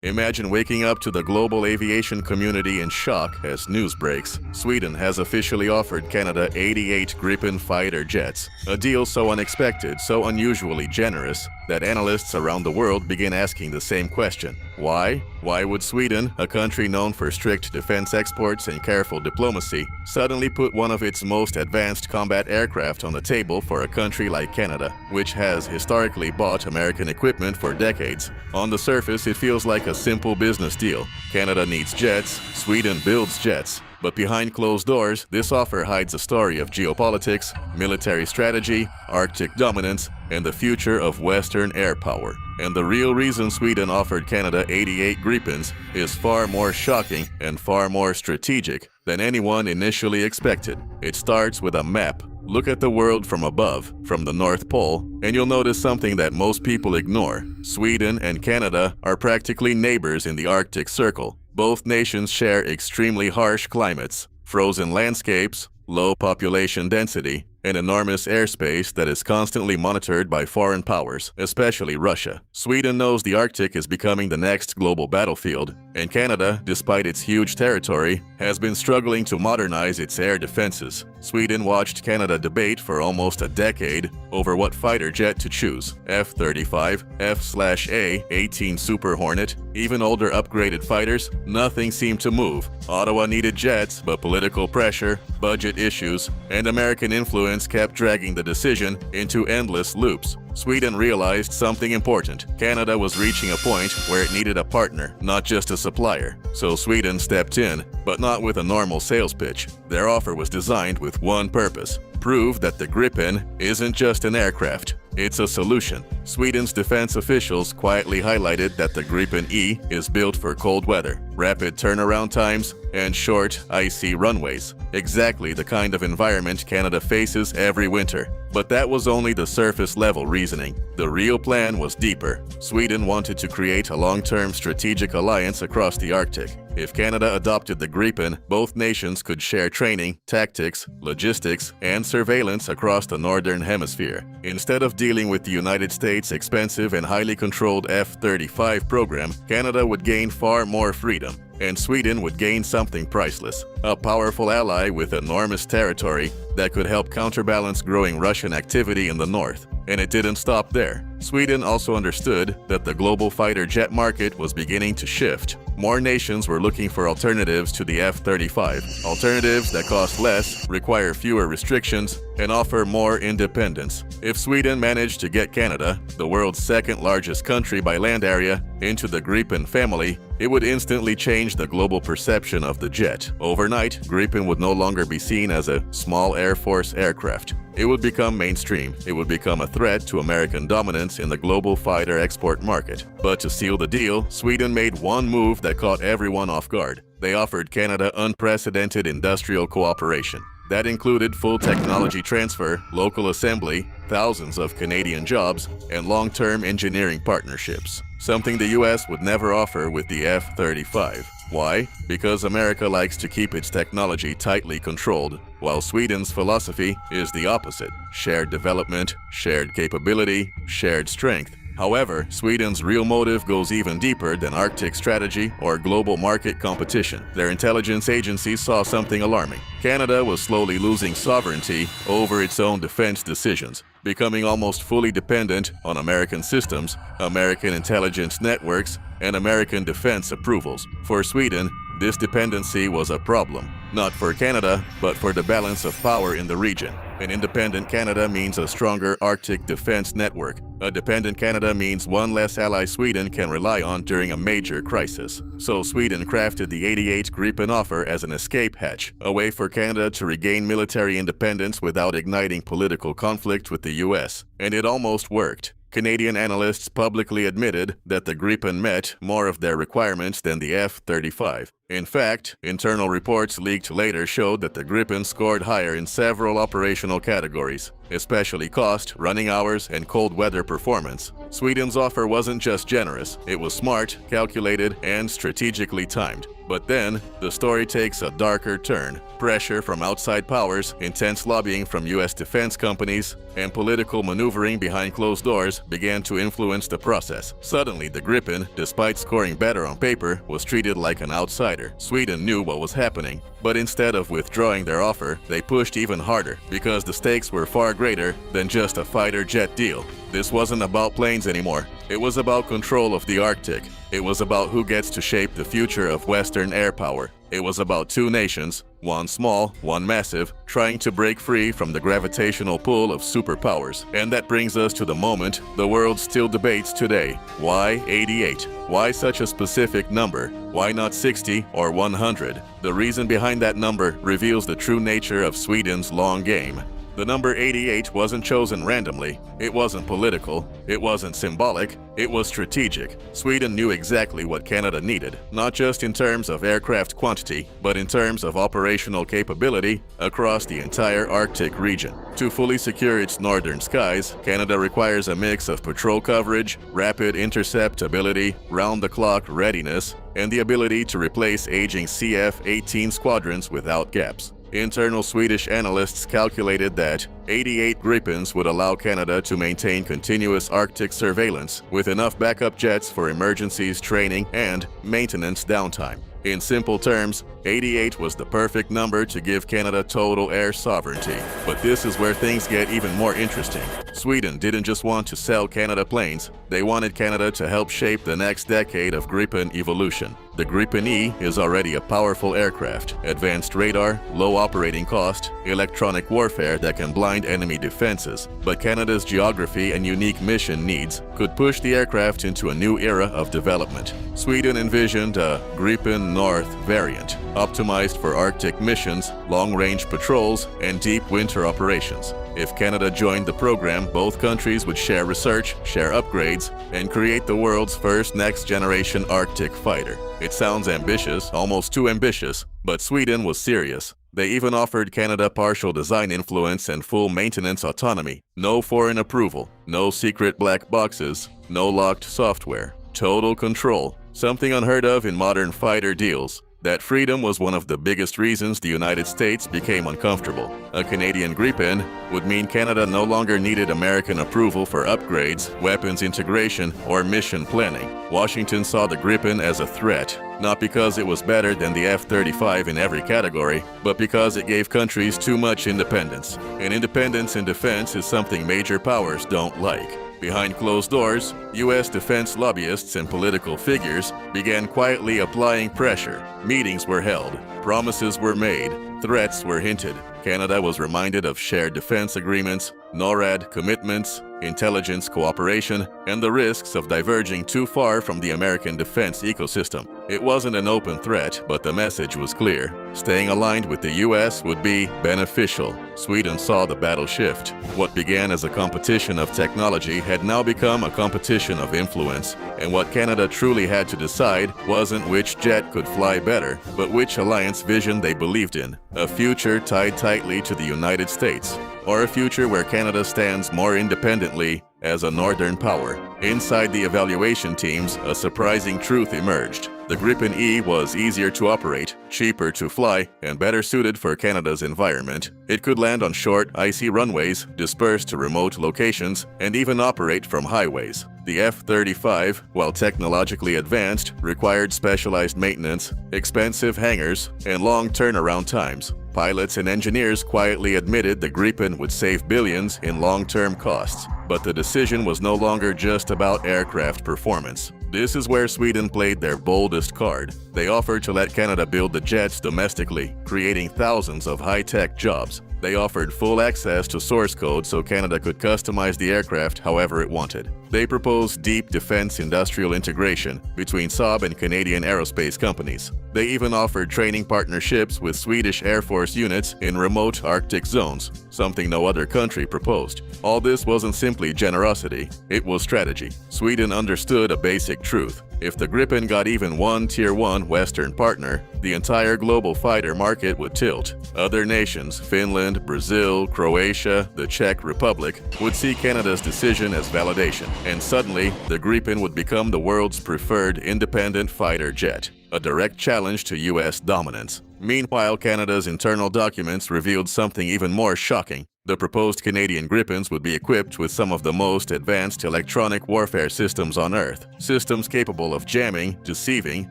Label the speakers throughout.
Speaker 1: Imagine waking up to the global aviation community in shock as news breaks. Sweden has officially offered Canada 88 Gripen fighter jets, a deal so unexpected, so unusually generous, that analysts around the world begin asking the same question. Why? Why would Sweden, a country known for strict defense exports and careful diplomacy, suddenly put one of its most advanced combat aircraft on the table for a country like Canada, which has historically bought American equipment for decades? On the surface, it feels like a simple business deal. Canada needs jets, Sweden builds jets. But behind closed doors, this offer hides a story of geopolitics, military strategy, Arctic dominance, and the future of Western air power. And the real reason Sweden offered Canada 88 Gripens is far more shocking and far more strategic than anyone initially expected. It starts with a map. Look at the world from above, from the North Pole, and you'll notice something that most people ignore. Sweden and Canada are practically neighbors in the Arctic Circle. Both nations share extremely harsh climates, frozen landscapes, low population density, and enormous airspace that is constantly monitored by foreign powers, especially Russia. Sweden knows the Arctic is becoming the next global battlefield, and Canada, despite its huge territory, has been struggling to modernize its air defenses. Sweden watched Canada debate for almost a decade over what fighter jet to choose: F-35, F/A, 18 Super Hornet, even older upgraded fighters. Nothing seemed to move. Ottawa needed jets, but political pressure, budget issues, and American influence kept dragging the decision into endless loops. Sweden realized something important. Canada was reaching a point where it needed a partner, not just a supplier. So Sweden stepped in, but not with a normal sales pitch. Their offer was designed with one purpose: prove that the Gripen isn't just an aircraft, it's a solution. Sweden's defense officials quietly highlighted that the Gripen E is built for cold weather, rapid turnaround times, and short, icy runways. Exactly the kind of environment Canada faces every winter. But that was only the surface-level reasoning. The real plan was deeper. Sweden wanted to create a long-term strategic alliance across the Arctic. If Canada adopted the Gripen, both nations could share training, tactics, logistics, and surveillance across the Northern Hemisphere. Instead of dealing with the United States' expensive and highly controlled F-35 program, Canada would gain far more freedom. And Sweden would gain something priceless: a powerful ally with enormous territory that could help counterbalance growing Russian activity in the north. And it didn't stop there. Sweden also understood that the global fighter jet market was beginning to shift. More nations were looking for alternatives to the F-35, alternatives that cost less, require fewer restrictions, and offer more independence. If Sweden managed to get Canada, the world's second largest country by land area, into the Gripen family, it would instantly change the global perception of the jet. Overnight, Gripen would no longer be seen as a small Air Force aircraft. It would become mainstream. It would become a threat to American dominance in the global fighter export market. But to seal the deal, Sweden made one move that caught everyone off guard. They offered Canada unprecedented industrial cooperation. That included full technology transfer, local assembly, thousands of Canadian jobs, and long-term engineering partnerships. Something the US would never offer with the F-35. Why? Because America likes to keep its technology tightly controlled, while Sweden's philosophy is the opposite: shared development, shared capability, shared strength. However, Sweden's real motive goes even deeper than Arctic strategy or global market competition. Their intelligence agencies saw something alarming. Canada was slowly losing sovereignty over its own defense decisions, becoming almost fully dependent on American systems, American intelligence networks, and American defense approvals. For Sweden, this dependency was a problem, not for Canada, but for the balance of power in the region. An independent Canada means a stronger Arctic defense network. A dependent Canada means one less ally Sweden can rely on during a major crisis. So Sweden crafted the 88 Gripen offer as an escape hatch, a way for Canada to regain military independence without igniting political conflict with the US. And it almost worked. Canadian analysts publicly admitted that the Gripen met more of their requirements than the F-35. In fact, internal reports leaked later showed that the Gripen scored higher in several operational categories, especially cost, running hours, and cold weather performance. Sweden's offer wasn't just generous, it was smart, calculated, and strategically timed. But then, the story takes a darker turn. Pressure from outside powers, intense lobbying from US defense companies, and political maneuvering behind closed doors began to influence the process. Suddenly, the Gripen, despite scoring better on paper, was treated like an outsider. Sweden knew what was happening, but instead of withdrawing their offer, they pushed even harder, because the stakes were far greater than just a fighter jet deal. This wasn't about planes anymore. It was about control of the Arctic. It was about who gets to shape the future of Western air power. It was about two nations, one small, one massive, trying to break free from the gravitational pull of superpowers. And that brings us to the moment the world still debates today. Why 88? Why such a specific number? Why not 60 or 100? The reason behind that number reveals the true nature of Sweden's long game. The number 88 wasn't chosen randomly, it wasn't political, it wasn't symbolic, it was strategic. Sweden knew exactly what Canada needed, not just in terms of aircraft quantity, but in terms of operational capability across the entire Arctic region. To fully secure its northern skies, Canada requires a mix of patrol coverage, rapid intercept ability, round-the-clock readiness, and the ability to replace aging CF-18 squadrons without gaps. Internal Swedish analysts calculated that 88 Gripens would allow Canada to maintain continuous Arctic surveillance with enough backup jets for emergencies, training, and maintenance downtime. In simple terms, 88 was the perfect number to give Canada total air sovereignty. But this is where things get even more interesting. Sweden didn't just want to sell Canada planes, they wanted Canada to help shape the next decade of Gripen evolution. The Gripen E is already a powerful aircraft, advanced radar, low operating cost, electronic warfare that can blind enemy defenses. But Canada's geography and unique mission needs could push the aircraft into a new era of development. Sweden envisioned a Gripen North variant, optimized for Arctic missions, long-range patrols, and deep winter operations. If Canada joined the program, both countries would share research, share upgrades, and create the world's first next-generation Arctic fighter. It sounds ambitious, almost too ambitious, but Sweden was serious. They even offered Canada partial design influence and full maintenance autonomy. No foreign approval, no secret black boxes, no locked software. Total control, something unheard of in modern fighter deals. That freedom was one of the biggest reasons the United States became uncomfortable. A Canadian Gripen would mean Canada no longer needed American approval for upgrades, weapons integration, or mission planning. Washington saw the Gripen as a threat, not because it was better than the F-35 in every category, but because it gave countries too much independence. And independence in defense is something major powers don't like. Behind closed doors, U.S. defense lobbyists and political figures began quietly applying pressure. Meetings were held, promises were made, threats were hinted. Canada was reminded of shared defense agreements, NORAD commitments, intelligence cooperation, and the risks of diverging too far from the American defense ecosystem. It wasn't an open threat, but the message was clear. Staying aligned with the US would be beneficial. Sweden saw the battle shift. What began as a competition of technology had now become a competition of influence, and what Canada truly had to decide wasn't which jet could fly better, but which alliance vision they believed in. A future tied tightly to the United States, or a future where Canada stands more independently as a northern power. Inside the evaluation teams, a surprising truth emerged. The Gripen E was easier to operate, cheaper to fly, and better suited for Canada's environment. It could land on short, icy runways, disperse to remote locations, and even operate from highways. The F-35, while technologically advanced, required specialized maintenance, expensive hangars, and long turnaround times. Pilots and engineers quietly admitted the Gripen would save billions in long-term costs. But the decision was no longer just about aircraft performance. This is where Sweden played their boldest card. They offered to let Canada build the jets domestically, creating thousands of high-tech jobs. They offered full access to source code so Canada could customize the aircraft however it wanted. They proposed deep defense industrial integration between Saab and Canadian aerospace companies. They even offered training partnerships with Swedish Air Force units in remote Arctic zones, something no other country proposed. All this wasn't simply generosity, it was strategy. Sweden understood a basic truth. If the Gripen got even one Tier 1 Western partner, the entire global fighter market would tilt. Other nations, Finland, Brazil, Croatia, the Czech Republic, would see Canada's decision as validation, and suddenly, the Gripen would become the world's preferred independent fighter jet, a direct challenge to US dominance. Meanwhile, Canada's internal documents revealed something even more shocking. The proposed Canadian Gripens would be equipped with some of the most advanced electronic warfare systems on Earth, systems capable of jamming, deceiving,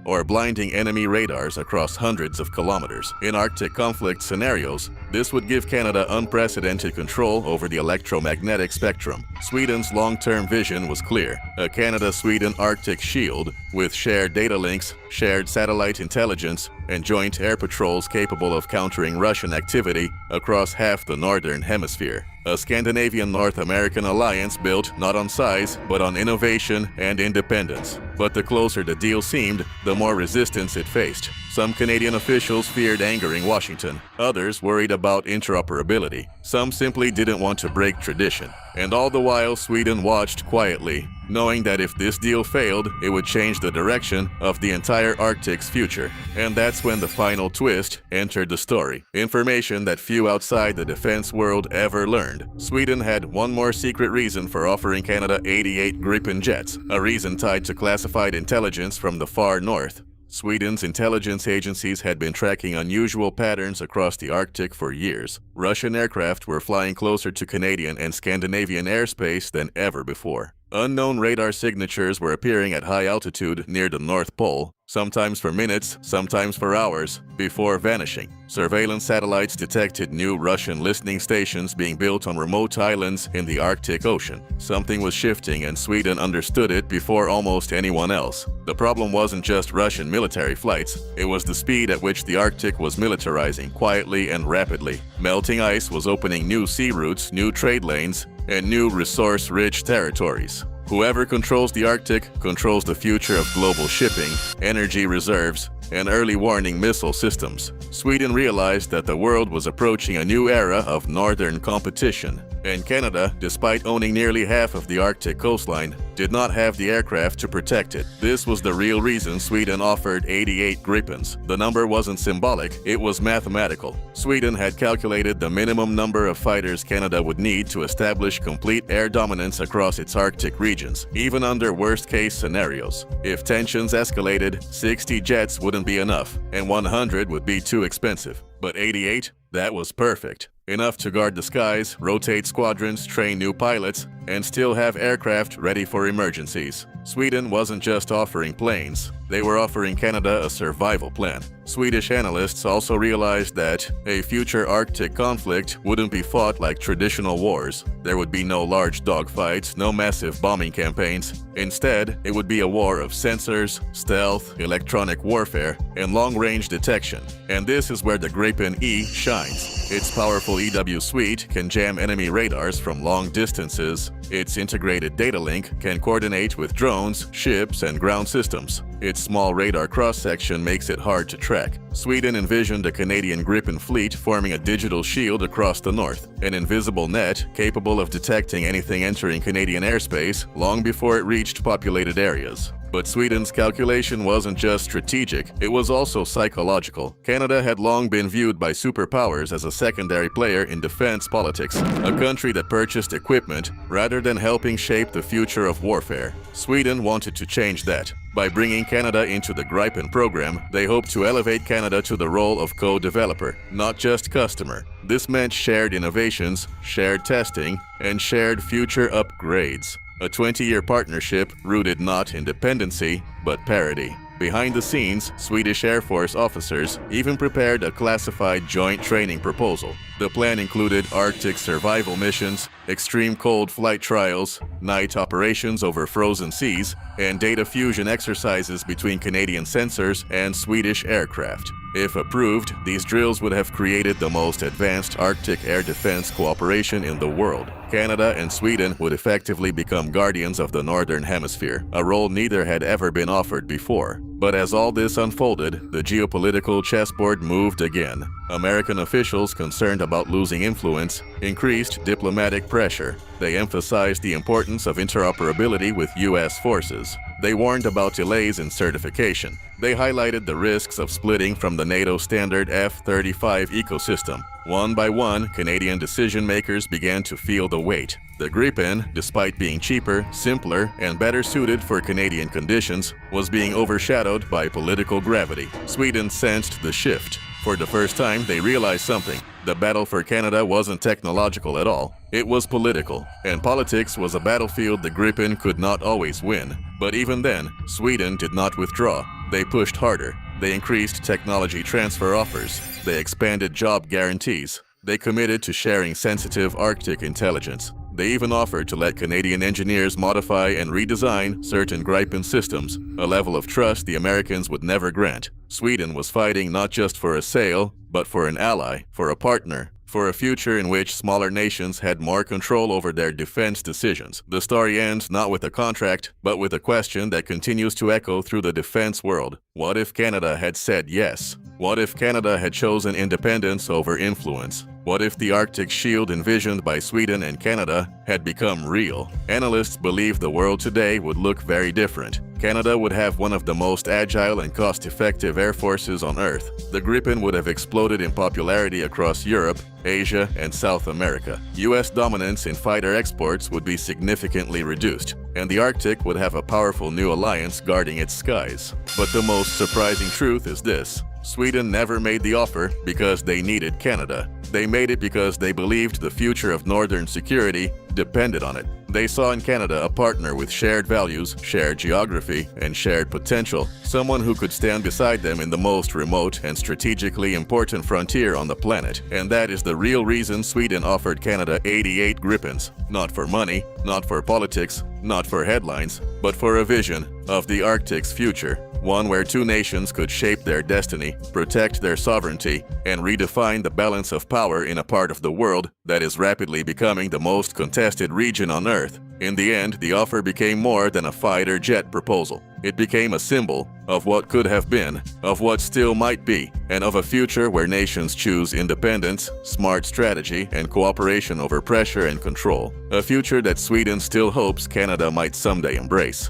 Speaker 1: or blinding enemy radars across hundreds of kilometers. In Arctic conflict scenarios, this would give Canada unprecedented control over the electromagnetic spectrum. Sweden's long-term vision was clear: a Canada-Sweden Arctic shield with shared data links, shared satellite intelligence, and joint air patrols capable of countering Russian activity across half the northern hemisphere. A Scandinavian-North American alliance built not on size, but on innovation and independence. But the closer the deal seemed, the more resistance it faced. Some Canadian officials feared angering Washington. Others worried about interoperability. Some simply didn't want to break tradition. And all the while, Sweden watched quietly, knowing that if this deal failed, it would change the direction of the entire Arctic's future. And that's when the final twist entered the story. Information that few outside the defense world ever learned. Sweden had one more secret reason for offering Canada 88 Gripen jets, a reason tied to classified intelligence from the far north. Sweden's intelligence agencies had been tracking unusual patterns across the Arctic for years. Russian aircraft were flying closer to Canadian and Scandinavian airspace than ever before. Unknown radar signatures were appearing at high altitude near the North Pole, sometimes for minutes, sometimes for hours, before vanishing. Surveillance satellites detected new Russian listening stations being built on remote islands in the Arctic Ocean. Something was shifting, and Sweden understood it before almost anyone else. The problem wasn't just Russian military flights, it was the speed at which the Arctic was militarizing quietly and rapidly. Melting ice was opening new sea routes, new trade lanes, and new resource-rich territories. Whoever controls the Arctic controls the future of global shipping, energy reserves, and early warning missile systems. Sweden realized that the world was approaching a new era of northern competition, and Canada, despite owning nearly half of the Arctic coastline, did not have the aircraft to protect it. This was the real reason Sweden offered 88 Gripens. The number wasn't symbolic, it was mathematical. Sweden had calculated the minimum number of fighters Canada would need to establish complete air dominance across its Arctic regions, even under worst-case scenarios. If tensions escalated, 60 jets wouldn't be enough, and 100 would be too expensive. But 88? That was perfect. Enough to guard the skies, rotate squadrons, train new pilots, and still have aircraft ready for emergencies. Sweden wasn't just offering planes, they were offering Canada a survival plan. Swedish analysts also realized that a future Arctic conflict wouldn't be fought like traditional wars. There would be no large dogfights, no massive bombing campaigns. Instead, it would be a war of sensors, stealth, electronic warfare, and long-range detection. And this is where the Gripen E shines. Its powerful EW suite can jam enemy radars from long distances. Its integrated data link can coordinate with drones, ships, and ground systems. Its small radar cross-section makes it hard to track. Sweden envisioned a Canadian Gripen fleet forming a digital shield across the north, an invisible net capable of detecting anything entering Canadian airspace long before it reached populated areas. But Sweden's calculation wasn't just strategic, it was also psychological. Canada had long been viewed by superpowers as a secondary player in defense politics, a country that purchased equipment rather than helping shape the future of warfare. Sweden wanted to change that. By bringing Canada into the Gripen program, they hoped to elevate Canada to the role of co-developer, not just customer. This meant shared innovations, shared testing, and shared future upgrades. A 20-year partnership rooted not in dependency, but parity. Behind the scenes, Swedish Air Force officers even prepared a classified joint training proposal. The plan included Arctic survival missions, extreme cold flight trials, night operations over frozen seas, and data fusion exercises between Canadian sensors and Swedish aircraft. If approved, these drills would have created the most advanced Arctic air defense cooperation in the world. Canada and Sweden would effectively become guardians of the Northern Hemisphere, a role neither had ever been offered before. But as all this unfolded, the geopolitical chessboard moved again. American officials, concerned about losing influence, increased diplomatic pressure. They emphasized the importance of interoperability with U.S. forces. They warned about delays in certification. They highlighted the risks of splitting from the NATO standard F-35 ecosystem. One by one, Canadian decision-makers began to feel the weight. The Gripen, despite being cheaper, simpler, and better suited for Canadian conditions, was being overshadowed by political gravity. Sweden sensed the shift. For the first time, they realized something. The battle for Canada wasn't technological at all. It was political, and politics was a battlefield the Gripen could not always win. But even then, Sweden did not withdraw. They pushed harder. They increased technology transfer offers. They expanded job guarantees. They committed to sharing sensitive Arctic intelligence. They even offered to let Canadian engineers modify and redesign certain Gripen systems, a level of trust the Americans would never grant. Sweden was fighting not just for a sale, but for an ally, for a partner, for a future in which smaller nations had more control over their defense decisions. The story ends not with a contract, but with a question that continues to echo through the defense world. What if Canada had said yes? What if Canada had chosen independence over influence? What if the Arctic shield envisioned by Sweden and Canada had become real? Analysts believe the world today would look very different. Canada would have one of the most agile and cost-effective air forces on Earth. The Gripen would have exploded in popularity across Europe, Asia, and South America. U.S. dominance in fighter exports would be significantly reduced, and the Arctic would have a powerful new alliance guarding its skies. But the most surprising truth is this: Sweden never made the offer because they needed Canada. They made it because they believed the future of northern security depended on it. They saw in Canada a partner with shared values, shared geography, and shared potential, someone who could stand beside them in the most remote and strategically important frontier on the planet. And that is the real reason Sweden offered Canada 88 Gripens. Not for money, not for politics, not for headlines, but for a vision of the Arctic's future. One where two nations could shape their destiny, protect their sovereignty, and redefine the balance of power in a part of the world that is rapidly becoming the most contested region on Earth. In the end, the offer became more than a fighter jet proposal. It became a symbol of what could have been, of what still might be, and of a future where nations choose independence, smart strategy, and cooperation over pressure and control. A future that Sweden still hopes Canada might someday embrace.